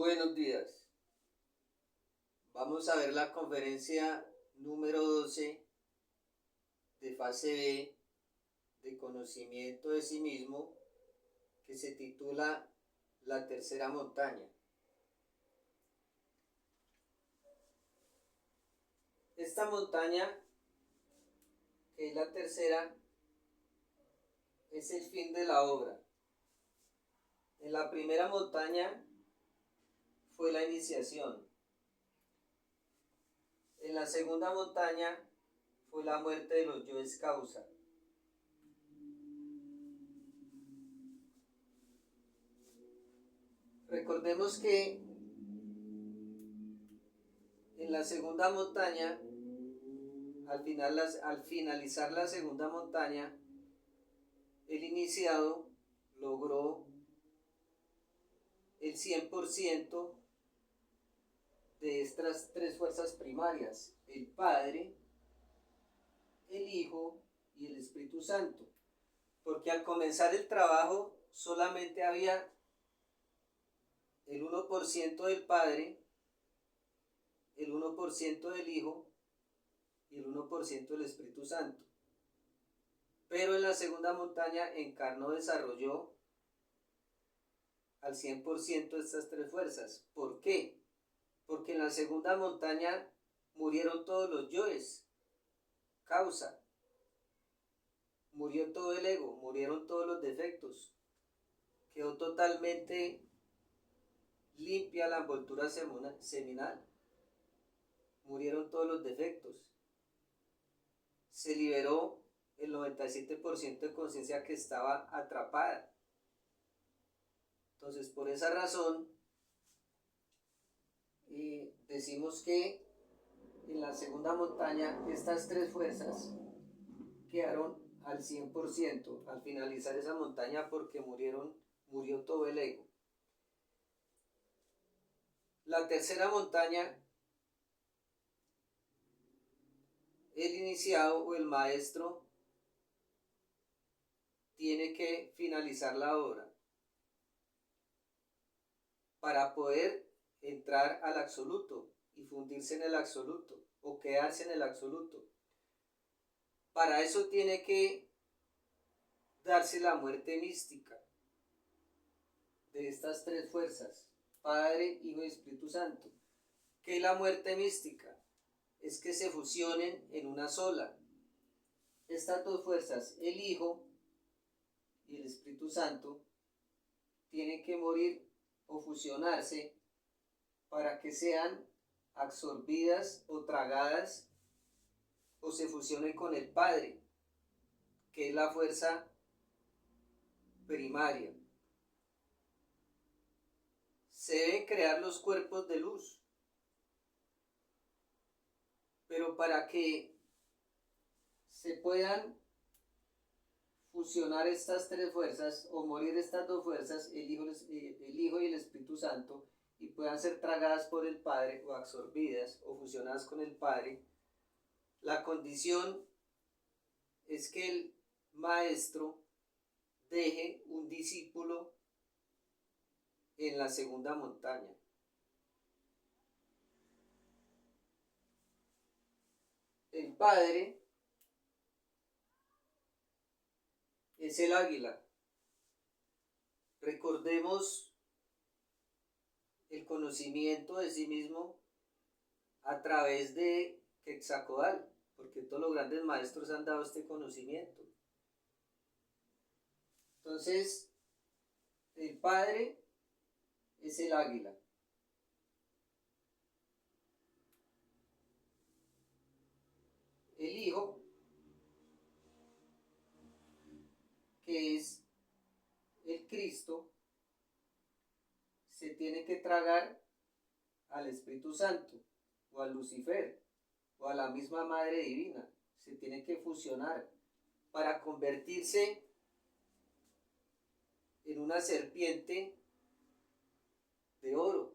Buenos días. Vamos a ver la conferencia número 12 de fase B de conocimiento de sí mismo, que se titula La tercera montaña. Esta montaña, que es la tercera, es el fin de la obra. En la primera montaña fue la iniciación. En la segunda montaña fue la muerte de los yoes causa. Recordemos que en la segunda montaña, al finalizar la segunda montaña, el iniciado logró el 100% de estas tres fuerzas primarias: el Padre, el Hijo y el Espíritu Santo. Porque al comenzar el trabajo solamente había el 1% del Padre, el 1% del Hijo y el 1% del Espíritu Santo. Pero en la segunda montaña encarnó, desarrolló al 100% estas tres fuerzas. ¿Por qué? Porque en la segunda montaña murieron todos los yoes, causa, murió todo el ego, murieron todos los defectos, quedó totalmente limpia la envoltura seminal, murieron todos los defectos, se liberó el 97% de conciencia que estaba atrapada. Entonces, por esa razón, decimos que en la segunda montaña estas tres fuerzas quedaron al 100% al finalizar esa montaña, porque murió todo el ego. La tercera montaña, el iniciado o el maestro tiene que finalizar la obra para poder entrar al absoluto y fundirse en el absoluto o quedarse en el absoluto. Para eso tiene que darse la muerte mística de estas tres fuerzas: Padre, Hijo y Espíritu Santo. ¿Qué es la muerte mística? Es que se fusionen en una sola. Estas dos fuerzas, el Hijo y el Espíritu Santo, tienen que morir o fusionarse para que sean absorbidas o tragadas o se fusionen con el Padre, que es la fuerza primaria. Se deben crear los cuerpos de luz, pero para que se puedan fusionar estas tres fuerzas o morir estas dos fuerzas, el Hijo y el Espíritu Santo, y puedan ser tragadas por el Padre o absorbidas o fusionadas con el Padre, la condición es que el maestro deje un discípulo en la segunda montaña. El Padre es el águila. Recordemos el conocimiento de sí mismo a través de Quetzalcóatl, porque todos los grandes maestros han dado este conocimiento. Entonces, el Padre es el águila. El Hijo, que es el Cristo, se tiene que tragar al Espíritu Santo o al Lucifer o a la misma Madre Divina. Se tiene que fusionar para convertirse en una serpiente de oro,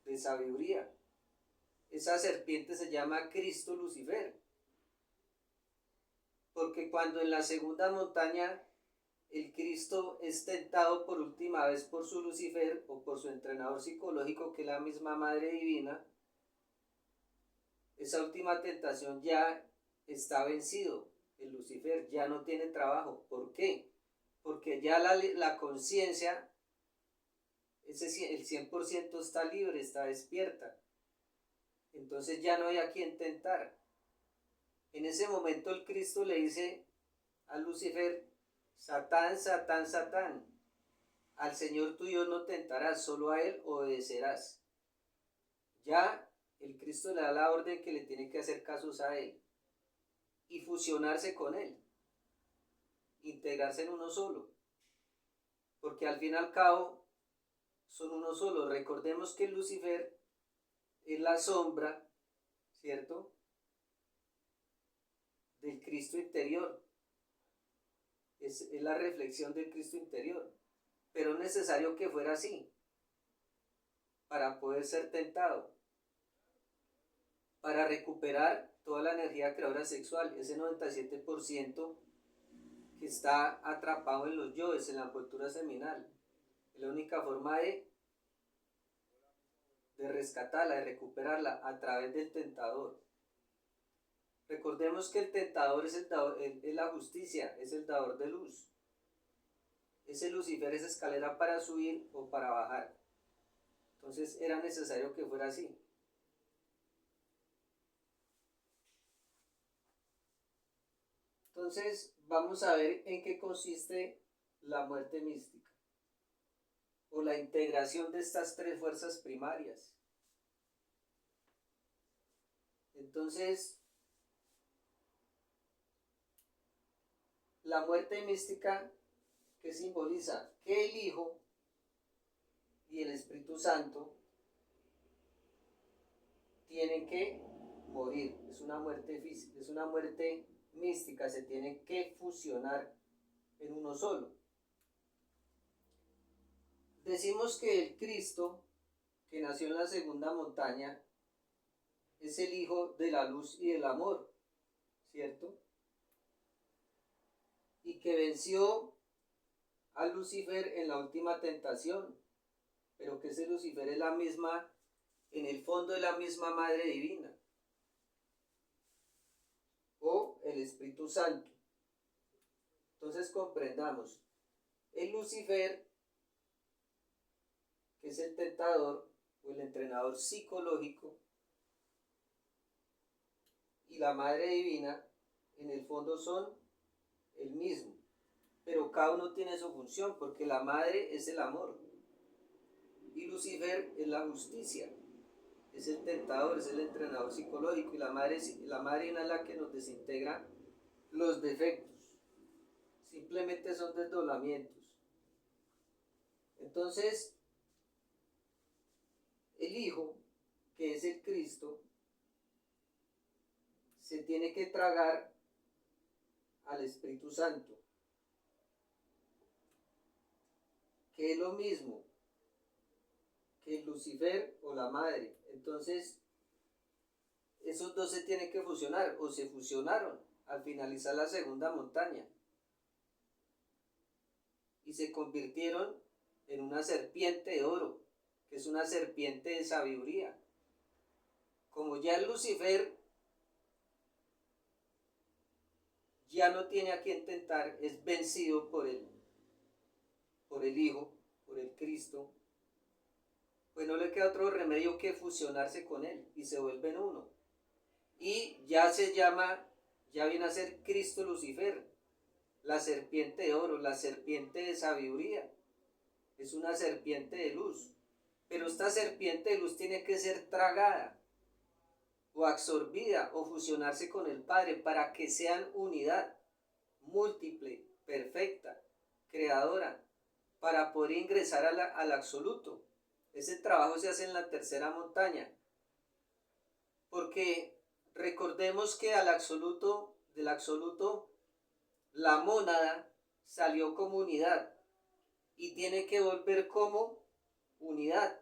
de sabiduría. Esa serpiente se llama Cristo Lucifer, porque cuando en la segunda montaña el Cristo es tentado por última vez por su Lucifer o por su entrenador psicológico, que es la misma Madre Divina, esa última tentación ya está vencido. El Lucifer ya no tiene trabajo. ¿Por qué? Porque ya la conciencia, el 100% está libre, está despierta. Entonces ya no hay a quien tentar. En ese momento el Cristo le dice a Lucifer: Satán, Satán, Satán, al Señor tu Dios no tentarás, solo a Él obedecerás. Ya el Cristo le da la orden que le tiene que hacer casos a Él y fusionarse con Él, integrarse en uno solo, porque al fin y al cabo son uno solo. Recordemos que Lucifer es la sombra, ¿cierto?, del Cristo interior, es la reflexión del Cristo interior, pero es necesario que fuera así para poder ser tentado, para recuperar toda la energía creadora sexual, ese 97% que está atrapado en los yoes, en la envoltura seminal. Es la única forma de rescatarla, de recuperarla a través del tentador. Recordemos que el tentador es la justicia, es el dador de luz. Ese Lucifer es escalera para subir o para bajar. Entonces era necesario que fuera así. Entonces vamos a ver en qué consiste la muerte mística, o la integración de estas tres fuerzas primarias. Entonces, la muerte mística, que simboliza que el Hijo y el Espíritu Santo tienen que morir. Es una muerte física, es una muerte mística, se tienen que fusionar en uno solo. Decimos que el Cristo, que nació en la segunda montaña, es el Hijo de la luz y del amor, ¿cierto? Y que venció a Lucifer en la última tentación, pero que ese Lucifer es la misma, en el fondo es la misma Madre Divina, o el Espíritu Santo. Entonces comprendamos, el Lucifer, que es el tentador o el entrenador psicológico, y la Madre Divina, en el fondo son el mismo, pero cada uno tiene su función, porque la Madre es el amor y Lucifer es la justicia, es el tentador, es el entrenador psicológico, y la Madre Divina es la que nos desintegra los defectos. Simplemente son desdoblamientos. Entonces, el Hijo, que es el Cristo, se tiene que tragar al Espíritu Santo, que es lo mismo que Lucifer o la Madre. Entonces, esos dos se tienen que fusionar, o se fusionaron al finalizar la segunda montaña, y se convirtieron en una serpiente de oro, que es una serpiente de sabiduría. Como ya el Lucifer ya no tiene a quien tentar, es vencido por el Hijo, por el Cristo, pues no le queda otro remedio que fusionarse con Él, y se vuelven uno. Y ya se llama, ya viene a ser Cristo Lucifer, la serpiente de oro, la serpiente de sabiduría. Es una serpiente de luz, pero esta serpiente de luz tiene que ser tragada, o absorbida, o fusionarse con el Padre, para que sean unidad múltiple, perfecta, creadora, para poder ingresar al absoluto. Ese trabajo se hace en la tercera montaña, porque recordemos que del absoluto, la mónada salió como unidad y tiene que volver como unidad,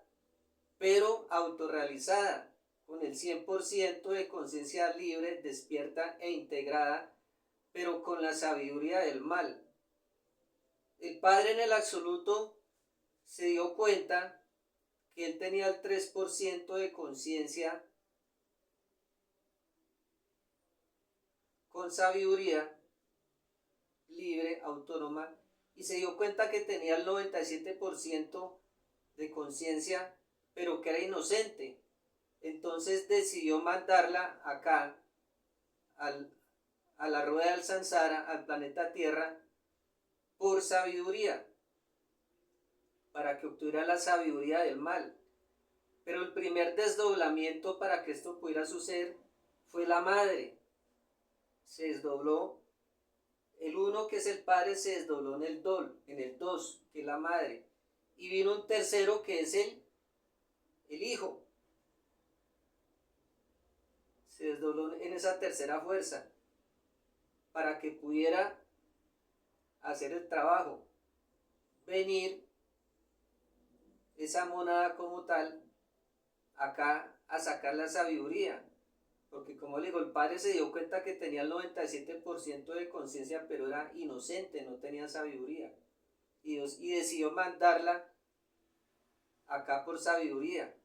pero autorrealizada, con el 100% de conciencia libre, despierta e integrada, pero con la sabiduría del mal. El Padre en el absoluto se dio cuenta que él tenía el 3% de conciencia con sabiduría libre, autónoma, y se dio cuenta que tenía el 97% de conciencia, pero que era inocente. Entonces decidió mandarla acá, a la rueda del Sansara, al planeta Tierra, por sabiduría, para que obtuviera la sabiduría del mal. Pero el primer desdoblamiento para que esto pudiera suceder fue la madre. Se desdobló. El uno, que es el padre, se desdobló en el dos, que es la madre. Y vino un tercero, que es el hijo. Se desdobló en esa tercera fuerza para que pudiera hacer el trabajo. Venir esa monada como tal acá a sacar la sabiduría. Porque como le digo, el padre se dio cuenta que tenía el 97% de conciencia, pero era inocente, no tenía sabiduría. Y decidió mandarla acá por sabiduría.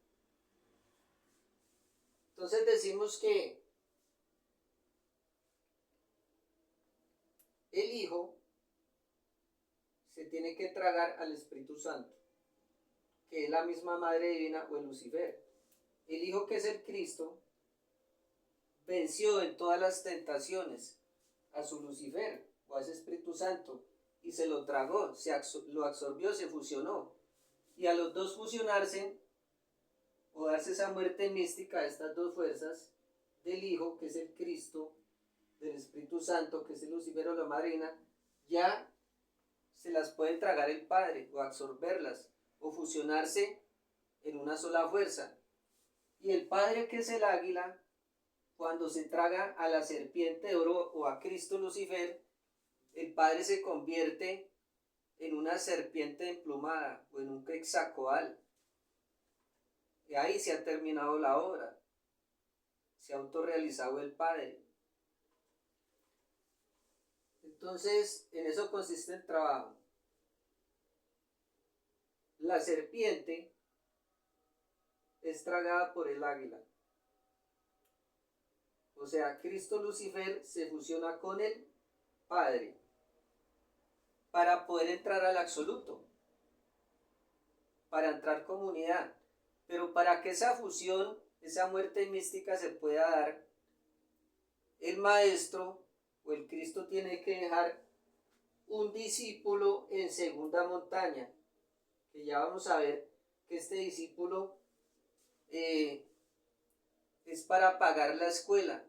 Entonces decimos que el Hijo se tiene que tragar al Espíritu Santo, que es la misma Madre Divina o el Lucifer. El Hijo, que es el Cristo, venció en todas las tentaciones a su Lucifer o a ese Espíritu Santo y se lo tragó, lo absorbió, se fusionó. Y a los dos fusionarse o darse esa muerte mística a estas dos fuerzas del Hijo, que es el Cristo, del Espíritu Santo, que es el Lucifer o la Madrina, ya se las puede tragar el Padre o absorberlas o fusionarse en una sola fuerza. Y el Padre, que es el águila, cuando se traga a la serpiente de oro o a Cristo Lucifer, el Padre se convierte en una serpiente emplumada o en un quetzalcóatl. Y ahí se ha terminado la obra. Se ha autorrealizado el Padre. Entonces, en eso consiste el trabajo. La serpiente es tragada por el águila. O sea, Cristo Lucifer se fusiona con el Padre para poder entrar al absoluto, para entrar comunidad. Pero para que esa fusión, esa muerte mística se pueda dar, el maestro o el Cristo tiene que dejar un discípulo en segunda montaña, que ya vamos a ver que este discípulo es para pagar la escuela,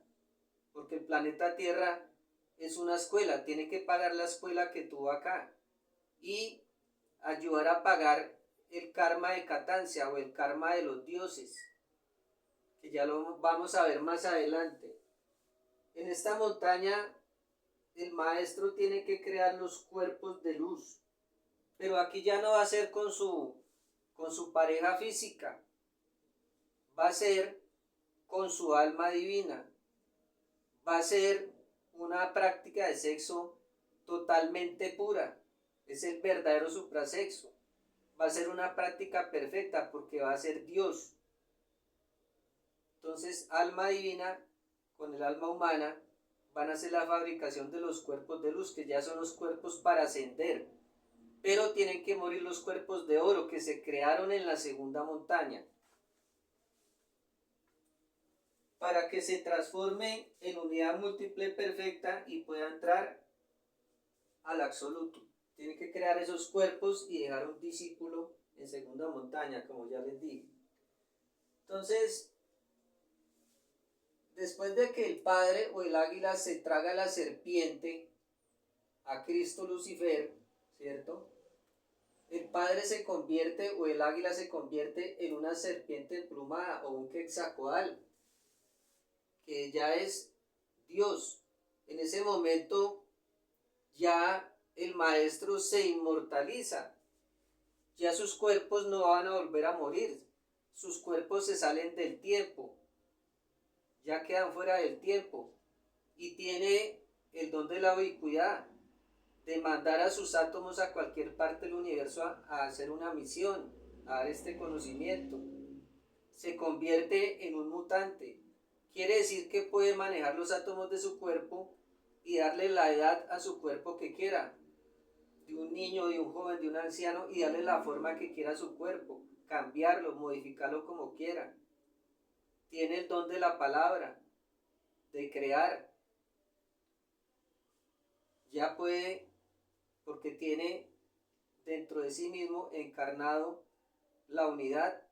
porque el planeta Tierra es una escuela, tiene que pagar la escuela que tuvo acá y ayudar a pagar el karma de Catancia o el karma de los dioses, que ya lo vamos a ver más adelante. En esta montaña el maestro tiene que crear los cuerpos de luz, pero aquí ya no va a ser con su pareja física, va a ser con su alma divina, va a ser una práctica de sexo totalmente pura, es el verdadero suprasexo, va a ser una práctica perfecta porque va a ser Dios. Entonces, alma divina con el alma humana van a hacer la fabricación de los cuerpos de luz, que ya son los cuerpos para ascender, pero tienen que morir los cuerpos de oro que se crearon en la segunda montaña, para que se transforme en unidad múltiple perfecta y pueda entrar al absoluto. Tiene que crear esos cuerpos y dejar un discípulo en segunda montaña, como ya les dije. Entonces, después de que el Padre o el águila se traga a la serpiente, a Cristo Lucifer, ¿cierto? El Padre se convierte o el águila se convierte en una serpiente emplumada o un quetzalcóatl, que ya es Dios. En ese momento ya el maestro se inmortaliza, ya sus cuerpos no van a volver a morir, sus cuerpos se salen del tiempo, ya quedan fuera del tiempo y tiene el don de la ubicuidad, de mandar a sus átomos a cualquier parte del universo a hacer una misión, a dar este conocimiento. Se convierte en un mutante. Quiere decir que puede manejar los átomos de su cuerpo y darle la edad a su cuerpo que quiera, de un niño, de un joven, de un anciano, y darle la forma que quiera a su cuerpo, cambiarlo, modificarlo como quiera. Tiene el don de la palabra, de crear. Ya puede, porque tiene dentro de sí mismo encarnado la unidad,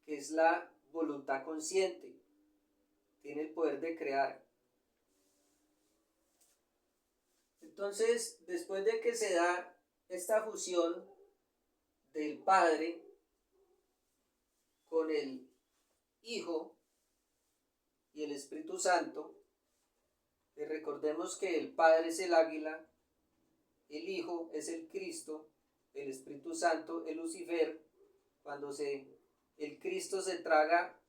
que es la voluntad consciente. Tiene el poder de crear. Entonces, después de que se da esta fusión del Padre con el Hijo y el Espíritu Santo, recordemos que el Padre es el águila, el Hijo es el Cristo, el Espíritu Santo el Lucifer. Cuando el Cristo se traga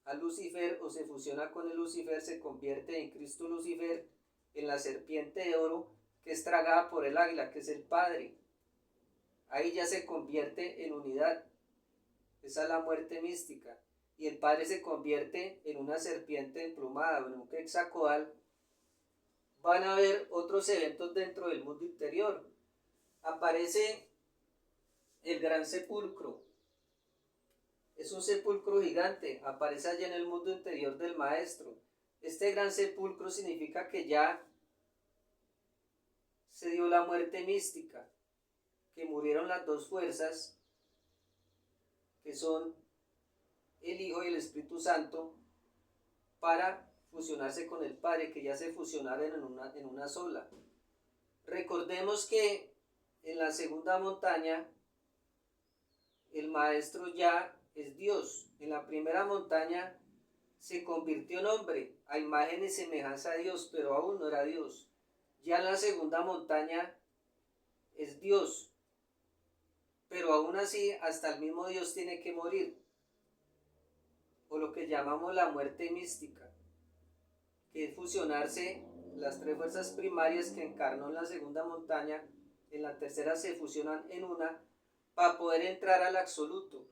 a Lucifer o se fusiona con el Lucifer, se convierte en Cristo Lucifer, en la serpiente de oro, que es tragada por el águila, que es el Padre. Ahí ya se convierte en unidad. Esa es la muerte mística. Y el Padre se convierte en una serpiente emplumada o en un quetzalcóatl. Van a haber otros eventos dentro del mundo interior. Aparece el gran sepulcro. Es un sepulcro gigante. Aparece allá en el mundo interior del Maestro. Este gran sepulcro significa que ya se dio la muerte mística, que murieron las dos fuerzas, que son el Hijo y el Espíritu Santo, para fusionarse con el Padre, que ya se fusionaron en una sola. Recordemos que en la segunda montaña el Maestro ya es Dios. En la primera montaña se convirtió en hombre, a imagen y semejanza de Dios, pero aún no era Dios. Ya en la segunda montaña es Dios, pero aún así hasta el mismo Dios tiene que morir, o lo que llamamos la muerte mística, que es fusionarse las tres fuerzas primarias que encarnó en la segunda montaña, en la tercera se fusionan en una, para poder entrar al absoluto,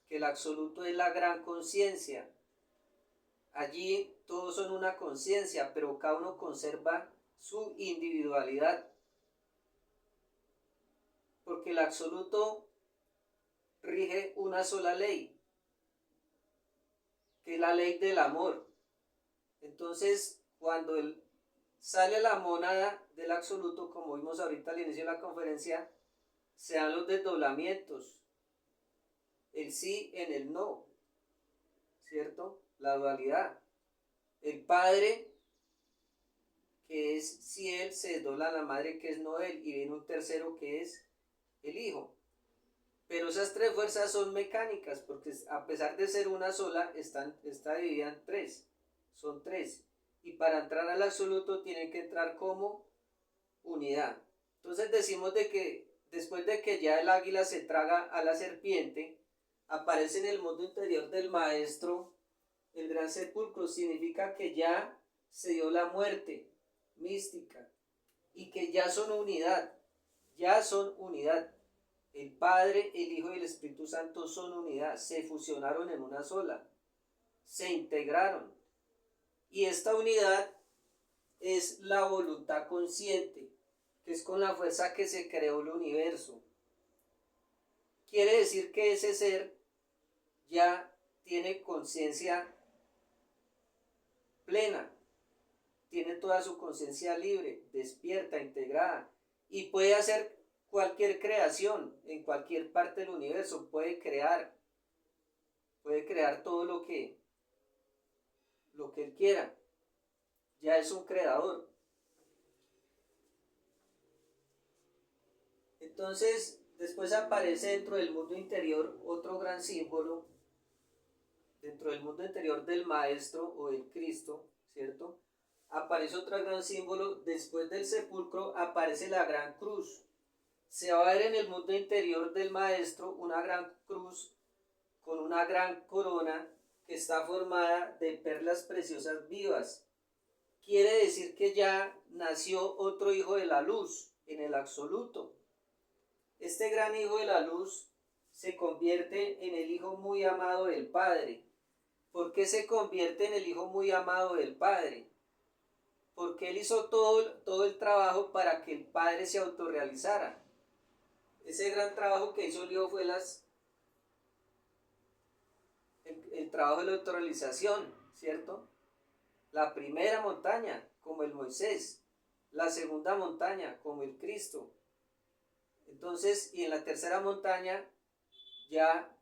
que el absoluto es la gran conciencia. Allí todos son una conciencia, pero cada uno conserva su individualidad, porque el absoluto rige una sola ley, que es la ley del amor. Entonces, cuando sale la mónada del absoluto, como vimos ahorita al inicio de la conferencia, se dan los desdoblamientos, el sí en el no, ¿cierto? La dualidad. El Padre, que es si él, se desdobla a la Madre, que es no él, y viene un tercero que es el Hijo. Pero esas tres fuerzas son mecánicas, porque a pesar de ser una sola, está dividida en tres. Son tres. Y para entrar al absoluto tienen que entrar como unidad. Entonces decimos de que después de que ya el águila se traga a la serpiente, aparece en el mundo interior del Maestro el gran sepulcro. Significa que ya se dio la muerte mística y que ya son unidad. Ya son unidad. El Padre, el Hijo y el Espíritu Santo son unidad. Se fusionaron en una sola. Se integraron. Y esta unidad es la voluntad consciente, que es con la fuerza que se creó el universo. Quiere decir que ese ser ya tiene conciencia plena, tiene toda su conciencia libre, despierta, integrada, y puede hacer cualquier creación en cualquier parte del universo. Puede crear todo lo que él quiera. Ya es un creador. Entonces, después aparece dentro del mundo interior otro gran símbolo, dentro del mundo interior del Maestro o del Cristo, ¿cierto? Aparece otro gran símbolo. Después del sepulcro aparece la gran cruz. Se va a ver en el mundo interior del Maestro una gran cruz con una gran corona que está formada de perlas preciosas vivas. quiere decir que ya nació otro hijo de la luz, en el absoluto. Este gran hijo de la luz se convierte en el hijo muy amado del Padre. ¿Por qué se convierte en el hijo muy amado del Padre? Porque él hizo todo el trabajo para que el Padre se autorrealizara. Ese gran trabajo que hizo el hijo fue el trabajo de la autorrealización, ¿cierto? La primera montaña, como el Moisés. La segunda montaña, como el Cristo. Entonces, y en la tercera montaña, ya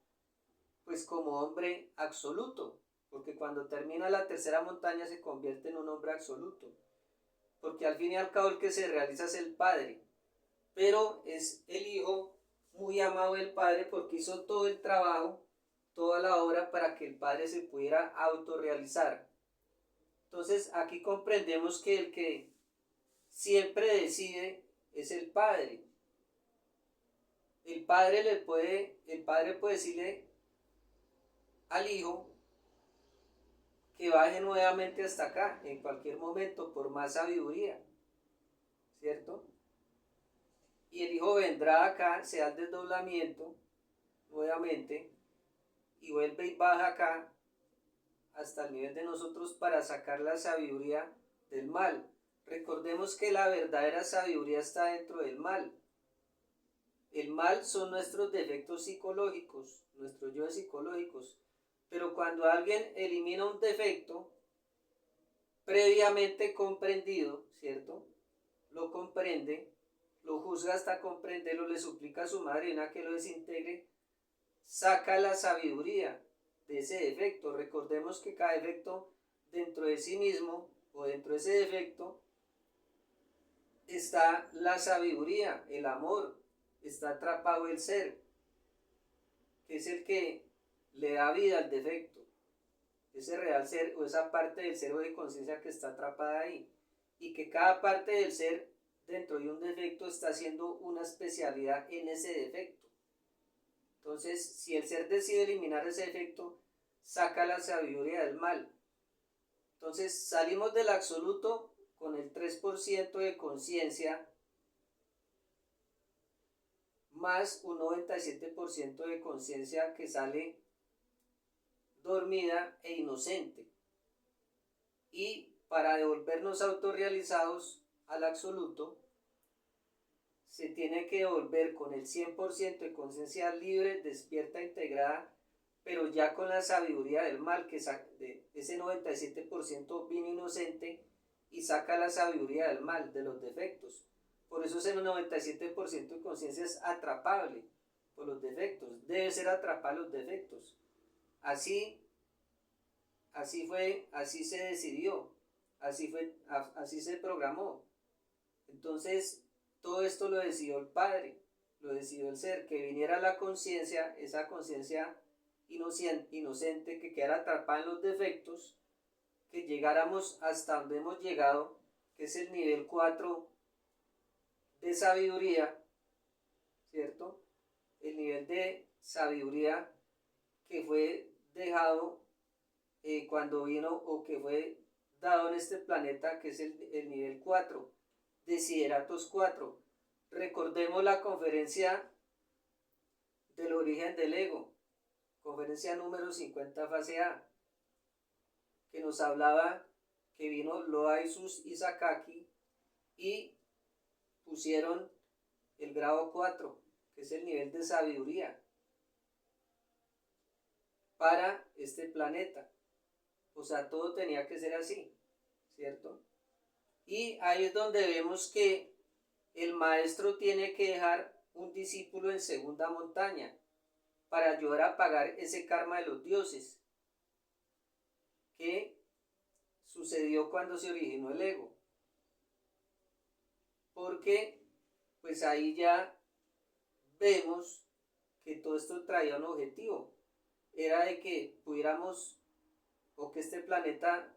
pues como hombre absoluto, porque cuando termina la tercera montaña se convierte en un hombre absoluto, porque al fin y al cabo el que se realiza es el Padre, pero es el Hijo muy amado del Padre porque hizo todo el trabajo, toda la obra para que el Padre se pudiera autorrealizar. Entonces aquí comprendemos que el que siempre decide es el Padre. El Padre puede decirle al Hijo que baje nuevamente hasta acá en cualquier momento por más sabiduría, ¿cierto? Y el Hijo vendrá acá, se da el desdoblamiento nuevamente y vuelve y baja acá hasta el nivel de nosotros para sacar la sabiduría del mal. Recordemos que la verdadera sabiduría está dentro del mal. El mal son nuestros defectos psicológicos, nuestros yoes psicológicos. Pero cuando alguien elimina un defecto previamente comprendido, ¿cierto? Lo comprende, lo juzga hasta comprenderlo, le suplica a su madrina que lo desintegre, saca la sabiduría de ese defecto. Recordemos que cada defecto dentro de sí mismo o dentro de ese defecto está la sabiduría, el amor, está atrapado el ser, que es el que le da vida al defecto, ese real ser o esa parte del ser o de conciencia que está atrapada ahí, y que cada parte del ser dentro de un defecto está haciendo una especialidad en ese defecto. Entonces, si el ser decide eliminar ese defecto, saca la sabiduría del mal. Entonces, salimos del absoluto con el 3% de conciencia más un 97% de conciencia que sale dormida e inocente. Y para devolvernos autorrealizados al absoluto, se tiene que devolver con el 100% de conciencia libre, despierta, integrada, pero ya con la sabiduría del mal, que de ese 97% vino inocente y saca la sabiduría del mal, de los defectos. Por eso ese 97% de conciencia es atrapable por los defectos, debe ser atrapar los defectos. Así fue, así se decidió, así se programó. Entonces, todo esto lo decidió el Padre, lo decidió el ser, que viniera la conciencia, esa conciencia inocente que quedara atrapada en los defectos, que llegáramos hasta donde hemos llegado, que es el nivel 4 de sabiduría, ¿cierto? El nivel de sabiduría que fue dejado cuando vino o que fue dado en este planeta, que es el nivel 4, Desideratos 4. Recordemos la conferencia del origen del ego, conferencia número 50, fase A, que nos hablaba que vino Loaisus y Sakaki y pusieron el grado 4, que es el nivel de sabiduría para este planeta. O sea, todo tenía que ser así, ¿cierto? Y ahí es donde vemos que el maestro tiene que dejar un discípulo en segunda montaña para ayudar a pagar ese karma de los dioses que sucedió cuando se originó el ego. Porque pues ahí ya vemos que todo esto traía un objetivo, era de que pudiéramos, o que este planeta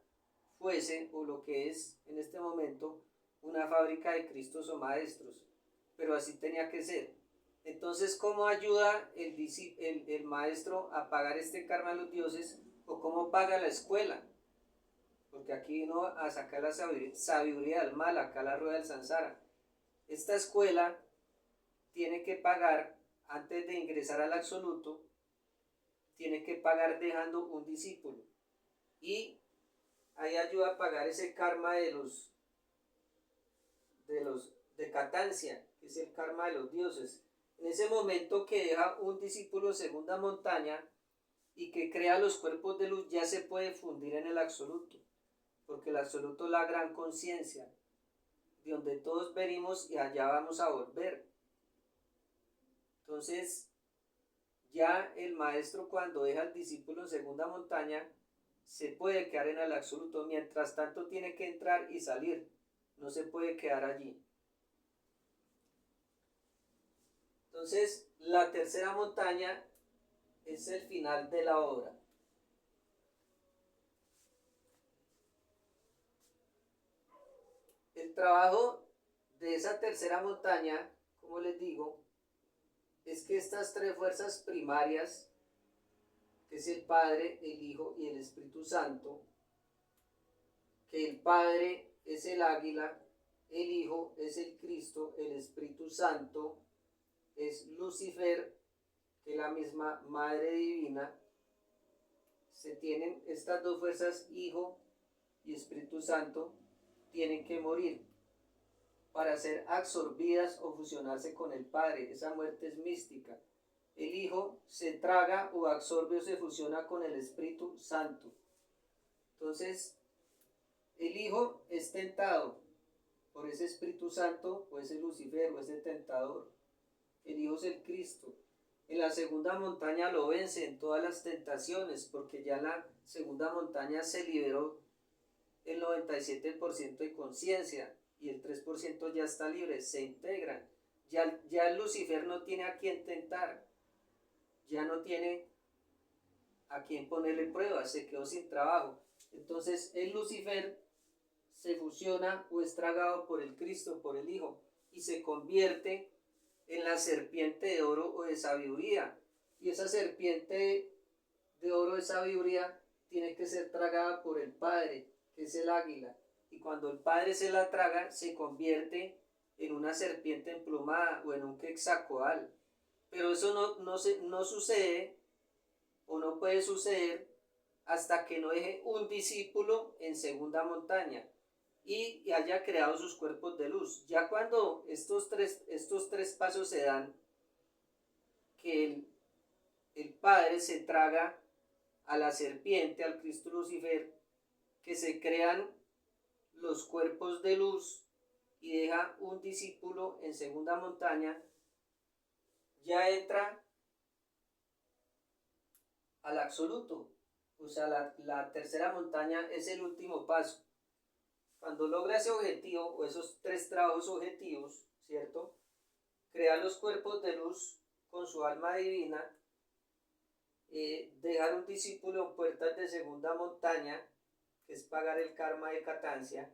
fuese, o lo que es en este momento, una fábrica de Cristos o maestros, pero así tenía que ser. Entonces, ¿cómo ayuda el maestro a pagar este karma a los dioses, o cómo paga la escuela? porque aquí vino a sacar la sabiduría del mal, acá la rueda del samsara. Esta escuela tiene que pagar, antes de ingresar al absoluto, tiene que pagar dejando un discípulo. Y ahí ayuda a pagar ese karma de Catancia, que es el karma de los dioses. En ese momento que deja un discípulo en segunda montaña y que crea los cuerpos de luz, ya se puede fundir en el absoluto, porque el absoluto es la gran conciencia, de donde todos venimos y allá vamos a volver. Entonces, ya el maestro, cuando deja al discípulo en segunda montaña, se puede quedar en el absoluto. Mientras tanto tiene que entrar y salir, no se puede quedar allí. Entonces, la tercera montaña es el final de la obra. El trabajo de esa tercera montaña, como les digo, es que estas tres fuerzas primarias, que es el Padre, el Hijo y el Espíritu Santo, que el Padre es el águila, el Hijo es el Cristo, el Espíritu Santo es Lucifer, que es la misma Madre Divina. Se tienen estas dos fuerzas, Hijo y Espíritu Santo, tienen que morir para ser absorbidas o fusionarse con el Padre. Esa muerte es mística. El Hijo se traga o absorbe o se fusiona con el Espíritu Santo. Entonces, el Hijo es tentado por ese Espíritu Santo, o ese Lucifer, o ese tentador. El Hijo es el Cristo. En la segunda montaña lo vence en todas las tentaciones, porque ya en la segunda montaña se liberó el 97% de conciencia y el 3% ya está libre, se integran. Ya el Lucifer no tiene a quien tentar, ya no tiene a quien ponerle pruebas, se quedó sin trabajo. Entonces el Lucifer se fusiona o es tragado por el Cristo, por el Hijo, y se convierte en la serpiente de oro o de sabiduría. Y esa serpiente de oro de sabiduría tiene que ser tragada por el Padre, que es el águila. Y cuando el Padre se la traga, se convierte en una serpiente emplumada o en un quetzalcóatl. Pero eso no sucede o no puede suceder hasta que no deje un discípulo en segunda montaña y haya creado sus cuerpos de luz. Ya cuando estos tres pasos se dan, que el Padre se traga a la serpiente, al Cristo Lucifer, que se crean los cuerpos de luz y deja un discípulo en segunda montaña, ya entra al absoluto. O sea, la tercera montaña es el último paso. Cuando logra ese objetivo, o esos tres trabajos objetivos, ¿cierto? Crear los cuerpos de luz con su alma divina, dejar un discípulo en puertas de segunda montaña, que es pagar el karma de Catancia,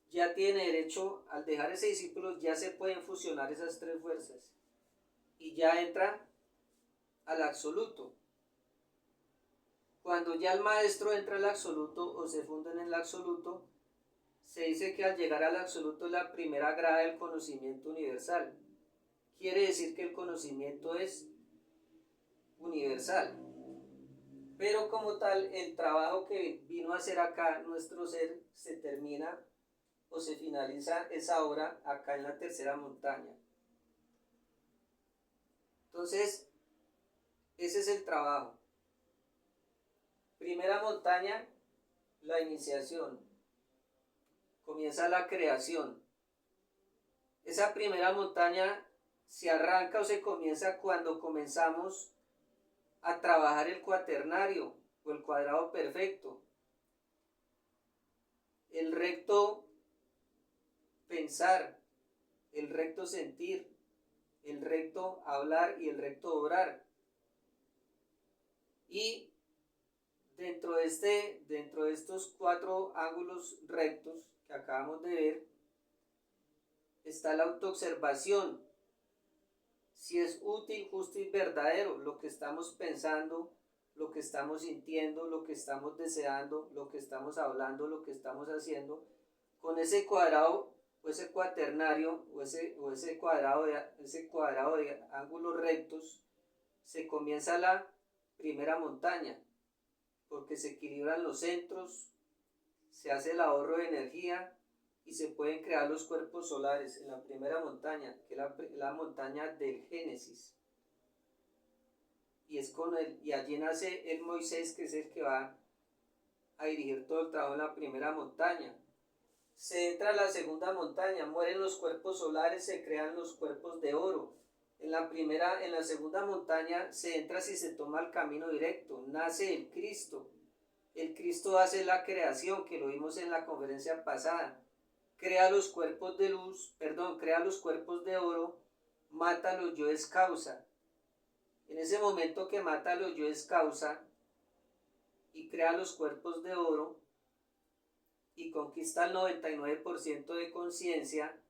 ya tiene derecho, al dejar ese discípulo, ya se pueden fusionar esas tres fuerzas y ya entra al absoluto. Cuando ya el maestro entra al absoluto o se funde en el absoluto, se dice que al llegar al absoluto es la primera grada del conocimiento universal. Quiere decir que el conocimiento es universal. Pero como tal, el trabajo que vino a hacer acá nuestro ser se termina o se finaliza esa obra acá en la tercera montaña. Entonces, ese es el trabajo. Primera montaña, la iniciación. Comienza la creación. Esa primera montaña se arranca o se comienza cuando comenzamos a trabajar el cuaternario o el cuadrado perfecto. El recto pensar, el recto sentir, el recto hablar y el recto obrar. Y dentro de estos 4 ángulos rectos que acabamos de ver, está la autoobservación. Si es útil, justo y verdadero lo que estamos pensando, lo que estamos sintiendo, lo que estamos deseando, lo que estamos hablando, lo que estamos haciendo, con ese cuadrado o ese cuaternario o ese cuadrado de ángulos rectos, se comienza la primera montaña, porque se equilibran los centros, se hace el ahorro de energía y se pueden crear los cuerpos solares en la primera montaña, que es la montaña del Génesis. Y allí nace el Moisés, que es el que va a dirigir todo el trabajo en la primera montaña. Se entra a la segunda montaña, mueren los cuerpos solares, se crean los cuerpos de oro. En la segunda montaña se entra si se toma el camino directo, nace el Cristo. El Cristo hace la creación, que lo vimos en la conferencia pasada. Crea los cuerpos de oro, mata los yoes causa. En ese momento que mata los yoes causa y crea los cuerpos de oro y conquista el 99% de conciencia,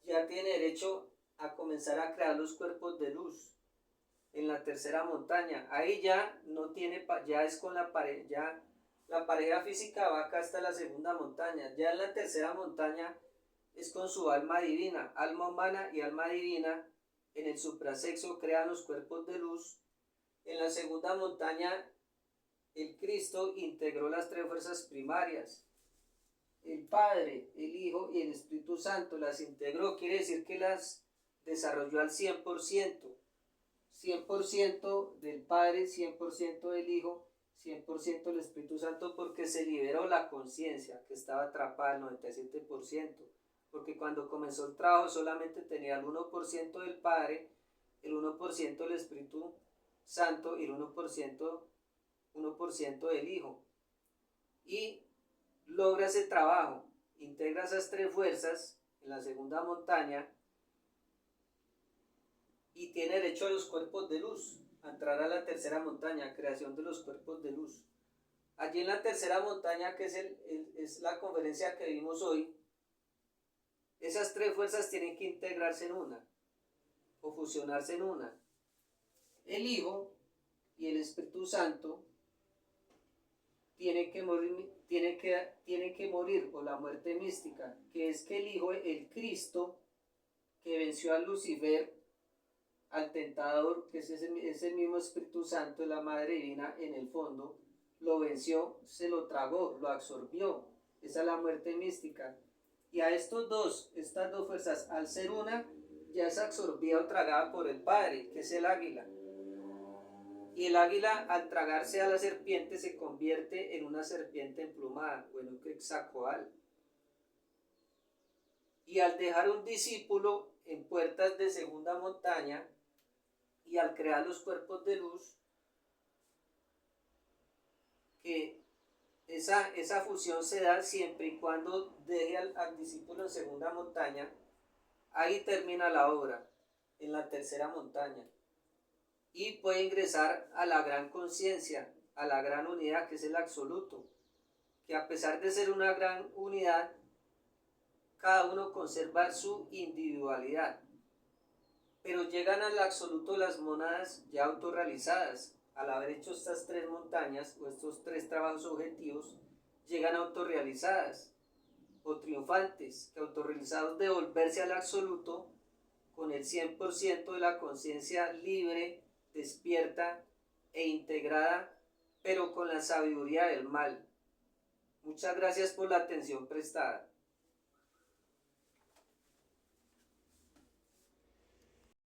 ya tiene derecho a comenzar a crear los cuerpos de luz en la tercera montaña. Ahí ya no tiene, ya es con la pareja, ya la pareja física va acá hasta la segunda montaña. Ya en la tercera montaña es con su alma divina, alma humana y alma divina. En el suprasexo crean los cuerpos de luz. En la segunda montaña el Cristo integró las tres fuerzas primarias. El Padre, el Hijo y el Espíritu Santo las integró, quiere decir que las desarrolló al 100%. 100% del Padre, 100% del Hijo, 100% del Espíritu Santo, porque se liberó la conciencia que estaba atrapada al 97%. Porque cuando comenzó el trabajo solamente tenía el 1% del Padre, el 1% del Espíritu Santo y el 1% del Hijo. Y logra ese trabajo, integra esas tres fuerzas en la segunda montaña y tiene derecho a los cuerpos de luz, a entrar a la tercera montaña, creación de los cuerpos de luz. Allí en la tercera montaña, que es la conferencia que vimos hoy, esas tres fuerzas tienen que integrarse en una, o fusionarse en una. El Hijo y el Espíritu Santo tienen que morir, o la muerte mística, que es que el Hijo, el Cristo, que venció a Lucifer, al tentador, que es el mismo Espíritu Santo, la Madre Divina en el fondo, lo venció, se lo tragó, lo absorbió. Esa es la muerte mística. Y a estas dos fuerzas, al ser una, ya es absorbida o tragada por el Padre, que es el águila. Y el águila, al tragarse a la serpiente, se convierte en una serpiente emplumada, o en un quetzalcóatl. Y al dejar un discípulo en puertas de segunda montaña, y al crear los cuerpos de luz, que esa fusión se da siempre y cuando deje al discípulo en segunda montaña, ahí termina la obra, en la tercera montaña. Y puede ingresar a la gran conciencia, a la gran unidad, que es el absoluto, que a pesar de ser una gran unidad, cada uno conserva su individualidad. Pero llegan al absoluto las mónadas ya autorrealizadas. Al haber hecho estas tres montañas o estos tres trabajos objetivos, llegan autorrealizadas o triunfantes, que autorrealizados de volverse al absoluto con el 100% de la conciencia libre, despierta e integrada, pero con la sabiduría del mal. Muchas gracias por la atención prestada.